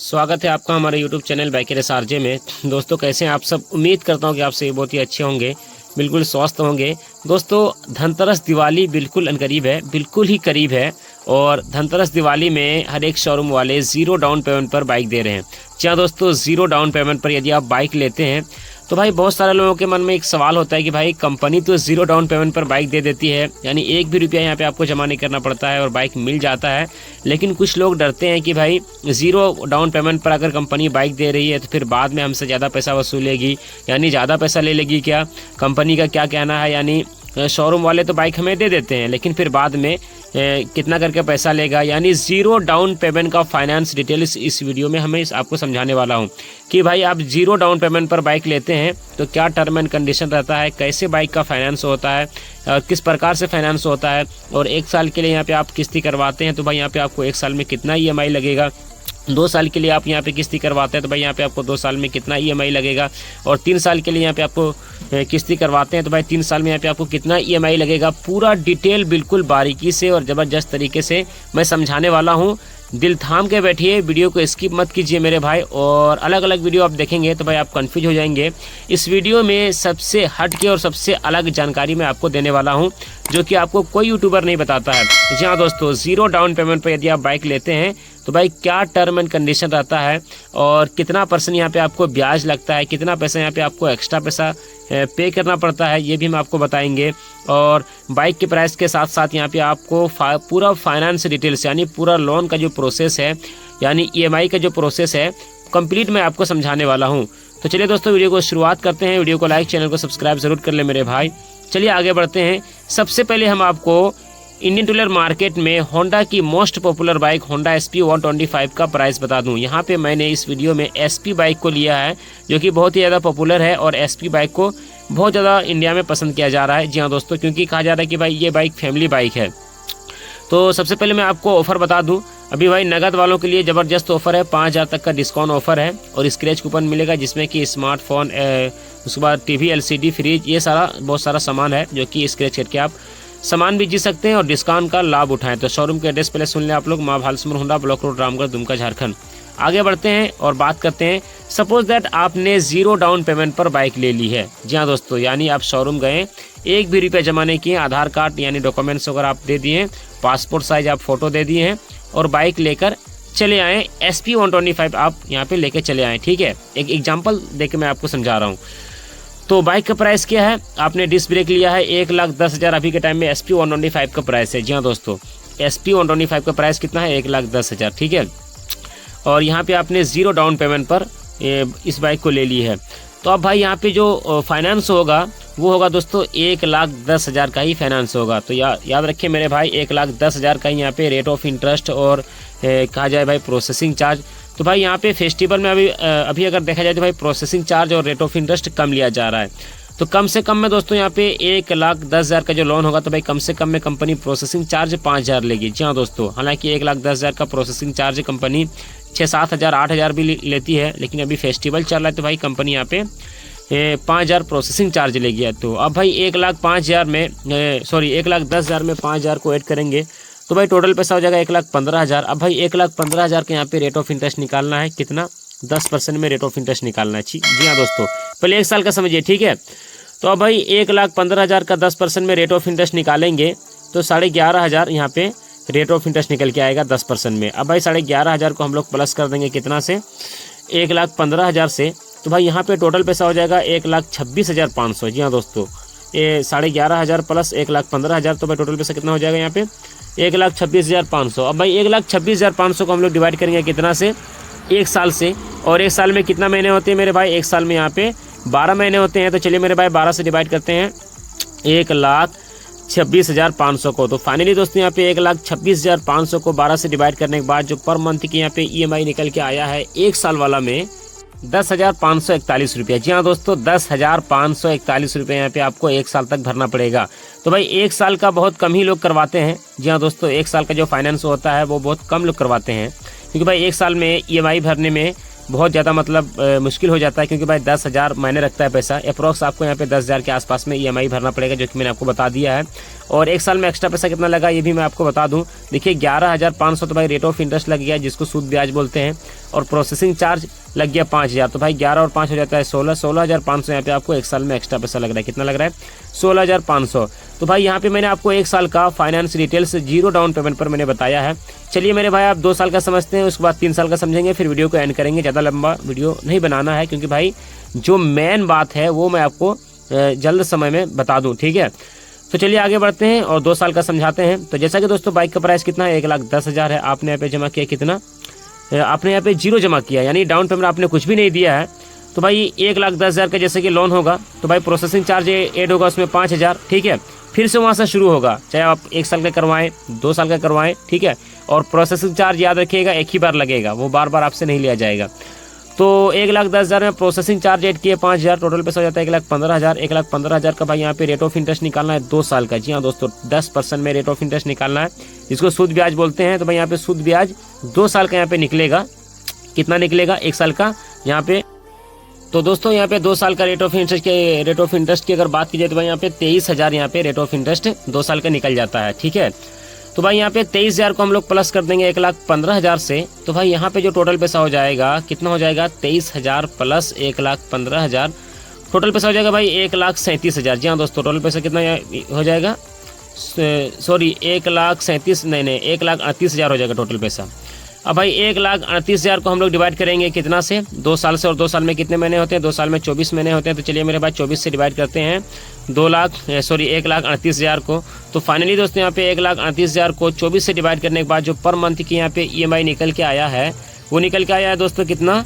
स्वागत है आपका हमारे YouTube चैनल बाइकर एसआरजे में। दोस्तों कैसे हैं आप सब। उम्मीद करता हूं कि आप सभी बहुत ही अच्छे होंगे, बिल्कुल स्वस्थ होंगे। दोस्तों धनतेरस दिवाली बिल्कुल अनकरीब है, बिल्कुल ही करीब है। और धनतेरस दिवाली में हर एक शोरूम वाले ज़ीरो डाउन पेमेंट पर बाइक दे रहे हैं। जी हाँ दोस्तों, ज़ीरो डाउन पेमेंट पर यदि आप बाइक लेते हैं तो भाई बहुत सारे लोगों के मन में एक सवाल होता है कि भाई कंपनी तो ज़ीरो डाउन पेमेंट पर बाइक दे देती है, यानी एक भी रुपया यहाँ पे आपको जमा नहीं करना पड़ता है और बाइक मिल जाता है। लेकिन कुछ लोग डरते हैं कि भाई ज़ीरो डाउन पेमेंट पर अगर कंपनी बाइक दे रही है तो फिर बाद में हमसे ज़्यादा पैसा वसूलेगी, यानी ज़्यादा पैसा ले लेगी क्या। कंपनी का क्या कहना है, यानी शोरूम वाले तो बाइक हमें दे देते हैं लेकिन फिर बाद में कितना करके पैसा लेगा। यानी ज़ीरो डाउन पेमेंट का फाइनेंस डिटेल्स इस वीडियो में हमें आपको समझाने वाला हूं कि भाई आप ज़ीरो डाउन पेमेंट पर बाइक लेते हैं तो क्या टर्म एंड कंडीशन रहता है, कैसे बाइक का फाइनेंस होता है, किस प्रकार से फाइनेंस होता है, और एक साल के लिए यहाँ पे आप किस्ती करवाते हैं तो भाई यहाँ पे आपको एक साल में कितना EMI लगेगा। 2 साल के लिए आप यहाँ पे किस्ती करवाते हैं तो भाई यहाँ पे आपको 2 साल में कितना EMI लगेगा। और 3 साल के लिए यहाँ पे आपको किस्ती करवाते हैं तो भाई 3 साल में यहाँ पे आपको कितना EMI लगेगा। पूरा डिटेल बिल्कुल बारीकी से और ज़बरदस्त तरीके से मैं समझाने वाला हूँ। दिल थाम के बैठिए, वीडियो को स्किप मत कीजिए मेरे भाई। और अलग अलग वीडियो आप देखेंगे तो भाई आप कंफ्यूज हो जाएंगे। इस वीडियो में सबसे हट के और सबसे अलग जानकारी मैं आपको देने वाला हूं जो कि आपको कोई यूट्यूबर नहीं बताता है। जी हाँ दोस्तों, ज़ीरो डाउन पेमेंट पर यदि आप बाइक लेते हैं तो भाई क्या टर्म एंड कंडीशन रहता है और कितना % यहाँ पे आपको ब्याज लगता है, कितना पैसा यहाँ पे आपको एक्स्ट्रा पैसा पे करना पड़ता है, ये भी हम आपको बताएंगे। और बाइक के प्राइस के साथ साथ यहाँ पे आपको पूरा फाइनेंस डिटेल्स, यानी पूरा लोन का जो प्रोसेस है, यानी EMI का जो प्रोसेस है, कंप्लीट मैं आपको समझाने वाला हूँ। तो चलिए दोस्तों वीडियो को शुरुआत करते हैं। वीडियो को लाइक, चैनल को सब्सक्राइब ज़रूर कर ले मेरे भाई। चलिए आगे बढ़ते हैं। सबसे पहले हम आपको इंडियन टू व्हीलर मार्केट में होंडा की most popular bike Honda SP 125 का प्राइस बता दूं। यहाँ पे मैंने इस वीडियो में SP बाइक को लिया है जो कि बहुत ही ज़्यादा पॉपुलर है और SP बाइक को बहुत ज़्यादा इंडिया में पसंद किया जा रहा है। जी हाँ दोस्तों, क्योंकि कहा जा रहा है कि भाई ये बाइक फैमिली बाइक है। तो सबसे पहले मैं आपको ऑफ़र बता दूं, अभी भाई नगद वालों के लिए ज़बरदस्त ऑफ़र है। 5000 तक का डिस्काउंट ऑफ़र है और स्क्रैच कूपन मिलेगा जिसमें कि स्मार्टफोन, उसके बाद TV, LCD, फ्रिज, ये सारा बहुत सारा सामान है जो कि स्क्रैच करके आप सामान भी जीत सकते हैं और डिस्काउंट का लाभ उठाएं। तो शोरूम के एड्रेस पहले सुन लें आप लोग, माँ भालसुमर होंडा, ब्लॉक रोड, रामगढ़, दुमका, झारखंड। आगे बढ़ते हैं और बात करते हैं। सपोज दैट आपने ज़ीरो डाउन पेमेंट पर बाइक ले ली है। जी हाँ दोस्तों, यानी आप शोरूम गए, एक भी रुपया जमा नहीं किए, आधार कार्ड यानी डॉक्यूमेंट्स वगैरह आप दे दिए, पासपोर्ट साइज आप फ़ोटो दे दिए हैं और बाइक लेकर चले आए। SP 125 आप यहाँ पे लेके चले आए। ठीक है, एक एग्जाम्पल देके मैं आपको समझा रहा हूँ। तो बाइक का प्राइस क्या है, आपने डिस्क ब्रेक लिया है 1,10,000 अभी के टाइम में SP 125 का प्राइस है। जी हाँ दोस्तों, SP 125 का प्राइस कितना है, 1,10,000। ठीक है, और यहाँ पे आपने ज़ीरो डाउन पेमेंट पर इस बाइक को ले ली है। तो अब भाई यहाँ पे जो फाइनेंस होगा वो होगा दोस्तों 1,10,000 का ही फाइनेंस होगा। तो याद रखिए मेरे भाई, 1,10,000 का ही यहाँ पे रेट ऑफ इंटरेस्ट और कहा जाए भाई प्रोसेसिंग चार्ज। तो भाई यहाँ पे फेस्टिवल में अभी अगर देखा जाए तो भाई प्रोसेसिंग चार्ज और रेट ऑफ इंटरेस्ट कम लिया जा रहा है। तो कम से कम में दोस्तों यहाँ पे 1,10,000 का जो लोन होगा तो भाई कम से कम में कंपनी प्रोसेसिंग चार्ज 5,000 लेगी। जी हाँ दोस्तों, हालांकि 1,10,000 का प्रोसेसिंग चार्ज कंपनी 6-7 हज़ार 8 हज़ार भी लेती है, लेकिन अभी फेस्टिवल चल रहा है तो भाई कंपनी यहाँ पे 5,000 प्रोसेसिंग चार्ज लेगी है। तो अब भाई 1,05,000 में 1,10,000 में 5,000 को ऐड करेंगे तो भाई टोटल पैसा हो जाएगा 1,15,000। अब भाई 1,15,000 के यहाँ पे रेट ऑफ इंटरेस्ट निकालना है, कितना, 10% में रेट ऑफ इंटरेस्ट निकालना है। जी हाँ दोस्तों, पहले 1 साल का समझिए। ठीक है, तो अब भाई 1,15,000 का 10% में रेट ऑफ इंटरेस्ट निकालेंगे तो 11,500 यहाँ पे रेट ऑफ इंटरेस्ट निकल के आएगा 10% में। अब भाई 11,500 को हम लोग प्लस कर देंगे कितना से, 1,15,000 से। तो भाई यहाँ पे टोटल पैसा हो जाएगा 1,26,500। जी हाँ दोस्तों, ये 11,500 प्लस 1,15,000 तो भाई टोटल पैसा कितना हो जाएगा यहाँ पे 1,26,500। अब भाई 1,26,500 को हम लोग डिवाइड करेंगे कितना से, 1 साल से। और 1 साल में कितना महीने होते हैं मेरे भाई, 1 साल में यहाँ पे 12 महीने होते हैं। तो चलिए मेरे भाई 12 से डिवाइड करते हैं 1,26,500 को। तो फाइनली दोस्तों यहाँ पे 1,26,500 को 12 से डिवाइड करने के बाद जो पर मंथ की यहाँ पे EMI निकल के आया है 1 साल वाला में 10,541 रुपया। जी हाँ दोस्तों, 10,541 रुपये यहाँ पे आपको 1 साल तक भरना पड़ेगा। तो भाई 1 साल का बहुत कम ही लोग करवाते हैं। जी हाँ दोस्तों, 1 साल का जो फाइनेंस होता है वो बहुत कम लोग करवाते हैं, क्योंकि भाई 1 साल में EMI भरने में बहुत ज़्यादा मतलब मुश्किल हो जाता है, क्योंकि भाई 10,000 मायने रखता है पैसा। अप्रॉक्स आपको यहाँ पे 10,000 के आसपास में EMI भरना पड़ेगा, जो कि मैंने आपको बता दिया है। और 1 साल में एक्स्ट्रा पैसा कितना लगा ये भी मैं आपको बता दूं। देखिए 11,500 तो भाई रेट ऑफ इंटरेस्ट लग गया, जिसको सूद ब्याज बोलते हैं। और प्रोसेसिंग चार्ज लग गया 5,000, तो भाई 11 और 5 हो जाता है 16,500 यहाँ पे आपको एक साल में एक्स्ट्रा पैसा लग रहा है। कितना लग रहा है? 16,500। तो भाई यहाँ पे मैंने आपको एक साल का फाइनेंस डिटेल्स 0 डाउन पेमेंट पर मैंने बताया है। चलिए मेरे भाई आप 2 साल का समझते हैं, उसके बाद 3 साल का समझेंगे, फिर वीडियो को एंड करेंगे। ज़्यादा लंबा वीडियो नहीं बनाना है क्योंकि भाई जो मेन बात है वो मैं आपको जल्द समय में बता दूँ, ठीक है। तो चलिए आगे बढ़ते हैं और 2 साल का समझाते हैं। तो जैसा कि दोस्तों बाइक का प्राइस कितना है? 1,10,000 है। आपने यहाँ पे जमा किया कितना? आपने यहाँ पे 0 जमा किया, यानी डाउन पेमेंट आपने कुछ भी नहीं दिया है। तो भाई 1,10,000 का जैसे कि लोन होगा तो भाई प्रोसेसिंग चार्ज ऐड होगा उसमें 5,000, ठीक है। फिर से वहाँ से शुरू होगा, चाहे आप 1 साल का करवाएं 2 साल का करवाएं, ठीक है। और प्रोसेसिंग चार्ज याद रखिएगा एक ही बार लगेगा, वो बार बार आपसे नहीं लिया जाएगा। तो 1,10,000 में प्रोसेसिंग चार्ज ऐड किए 5,000, टोटल पैसा हो जाता है 1,15,000। 1,15,000 का भाई यहाँ पे रेट ऑफ इंटरेस्ट निकालना है 2 साल का। जी हाँ दोस्तों, 10% में रेट ऑफ इंटरेस्ट निकालना है, जिसको सूद ब्याज बोलते हैं। तो भाई यहाँ पे सूद ब्याज 2 साल का यहाँ पे निकलेगा। कितना निकलेगा? 1 साल का यहाँ पे। तो दोस्तों यहाँ पे 2 साल का रेट ऑफ इंटरेस्ट की अगर बात की जाए तो भाई यहाँ पे 23,000 यहाँ पे रेट ऑफ इंटरेस्ट 2 साल का निकल जाता है, ठीक है। तो भाई यहाँ पे 23,000 को हम लोग प्लस कर देंगे 1,15,000 से। तो भाई यहाँ पे जो टोटल पैसा हो जाएगा कितना हो जाएगा? 23,000 प्लस 1,15,000, टोटल पैसा हो जाएगा भाई 1,37,000। जी हाँ दोस्तों, टोटल पैसा कितना हो जाएगा? सॉरी 1,37,000 नहीं 1,38,000 हो जाएगा टोटल पैसा। अब भाई 1,38,000 को हम लोग डिवाइड करेंगे कितना से? 2 साल से। और 2 साल में कितने महीने होते हैं? 2 साल में 24 महीने होते हैं। तो चलिए मेरे भाई 24 से डिवाइड करते हैं 1,38,000 को। तो फाइनली दोस्तों यहाँ पे 1,38,000 को 24 से डिवाइड करने के बाद जो पर मंथ की यहाँ पे EMI निकल के आया है, वो निकल के आया है दोस्तों कितना?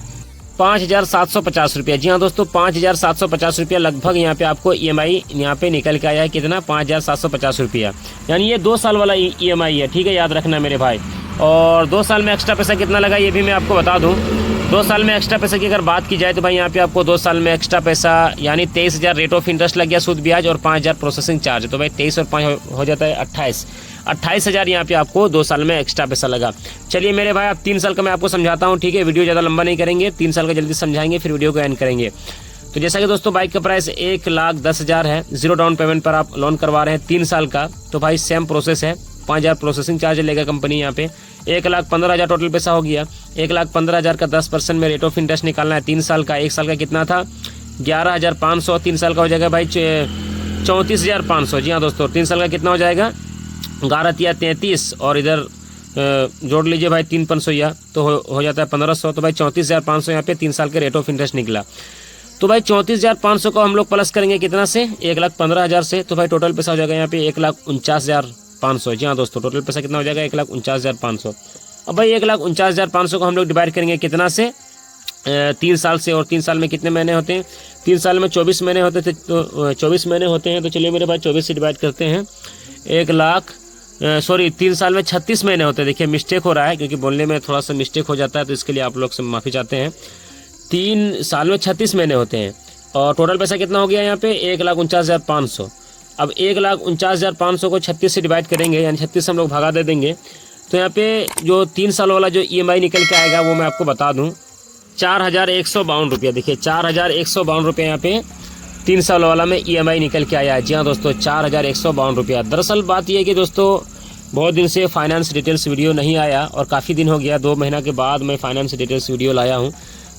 5,750 रुपया। जी हाँ दोस्तों, 5,750 रुपया लगभग यहाँ पे आपको EMI यहाँ पे निकल के आया है। कितना? 5,750 रुपया, यानी ये 2 साल वाला EMI है, ठीक है, याद रखना मेरे भाई। और 2 साल में एक्स्ट्रा पैसा कितना लगा ये भी मैं आपको बता दूं। 2 साल में एक्स्ट्रा पैसा की अगर बात की जाए तो भाई यहाँ पे आपको 2 साल में एक्स्ट्रा पैसा यानी 23,000 रेट ऑफ इंटरेस्ट लग गया सूद ब्याज और 5,000 प्रोसेसिंग चार्ज। तो भाई 23 और 5 हो जाता है 28,000 यहाँ पे आपको 2 साल में एक्स्ट्रा पैसा लगा। चलिए मेरे भाई आप 3 साल का मैं आपको समझाता हूँ, ठीक है। वीडियो ज़्यादा लंबा नहीं करेंगे, 3 साल का जल्दी समझाएंगे, फिर वीडियो को एंड करेंगे। तो जैसा कि दोस्तों बाइक का प्राइस 1,10,000 है, 0 डाउन पेमेंट पर आप लोन करवा रहे हैं 3 साल का। तो भाई सेम प्रोसेस है, 5,000 प्रोसेसिंग चार्ज लेगा कंपनी यहाँ पे। 1,15,000 टोटल पैसा हो गया। 1,15,000 का 10% में रेट ऑफ इंटरेस्ट निकालना है 3 साल का। 1 साल का कितना था? 11,500। 3 साल का हो जाएगा भाई 34,500। जी हाँ दोस्तों, 3 साल का कितना हो जाएगा? 11 × 33 और इधर जोड़ लीजिए भाई 3,500 तो हो जाता है 1,500। तो भाई 34,500 यहाँ पे 3 साल के रेट ऑफ इंटरेस्ट निकला। तो भाई 34,500 को हम लोग प्लस करेंगे कितना से? 1,15,000 से। तो भाई टोटल पैसा हो जाएगा यहाँ पे 1,49,500। जी हाँ दोस्तों, टोटल पैसा कितना हो जाएगा? 1,49,500। अब भाई 1,49,500 को हम लोग डिवाइड करेंगे कितना से? 3 साल से। और 3 साल में कितने महीने होते हैं? 3 साल में 24 महीने होते थे, तो 24 महीने होते हैं। तो चलिए मेरे भाई 24 से डिवाइड करते हैं 3 साल में 36 महीने होते हैं। देखिए मिस्टेक हो रहा है क्योंकि बोलने में थोड़ा सा मिस्टेक हो जाता है, तो इसके लिए आप लोग से माफ़ी चाहते हैं। 3 साल में 36 महीने होते हैं और टोटल पैसा कितना हो गया यहाँ पे? 1,49,500। अब 1,49,500 को 36 से डिवाइड करेंगे, यानी 36 से हम लोग भगा दे देंगे। तो यहाँ पे जो 3 साल वाला जो EMI निकल के आएगा वो मैं आपको बता दूँ, 4,152 रुपया। देखिए 4,152 रुपये यहाँ पे 3 साल वाला में EMI निकल के आया है। जी हाँ दोस्तों, 4,152 रुपया। दरअसल बात यह है कि दोस्तों बहुत दिन से फाइनेंस डिटेल्स वीडियो नहीं आया और काफ़ी दिन हो गया, 2 महीना के बाद मैं फाइनेंस डिटेल्स वीडियो लाया हूँ,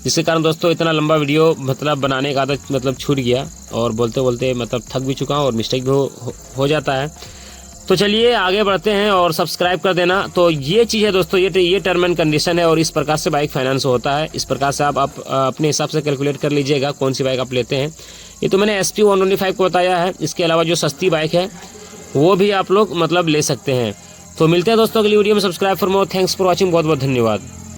जिसके कारण दोस्तों इतना लंबा वीडियो मतलब बनाने का आदत मतलब छूट गया और बोलते बोलते मतलब थक भी चुका हूँ और मिस्टेक भी हो जाता है। तो चलिए आगे बढ़ते हैं और सब्सक्राइब कर देना। तो ये चीज़ है दोस्तों, ये टर्म एंड कंडीशन है और इस प्रकार से बाइक फाइनेंस होता है। इस प्रकार से आप अपने हिसाब से कैलकुलेट कर लीजिएगा कौन सी बाइक आप लेते हैं। ये तो मैंने SP 125 को बताया है, इसके अलावा जो सस्ती बाइक है वो भी आप लोग मतलब ले सकते हैं। तो मिलते हैं दोस्तों अगली वीडियो में। Subscribe for more. Thanks for watching. बहुत बहुत धन्यवाद।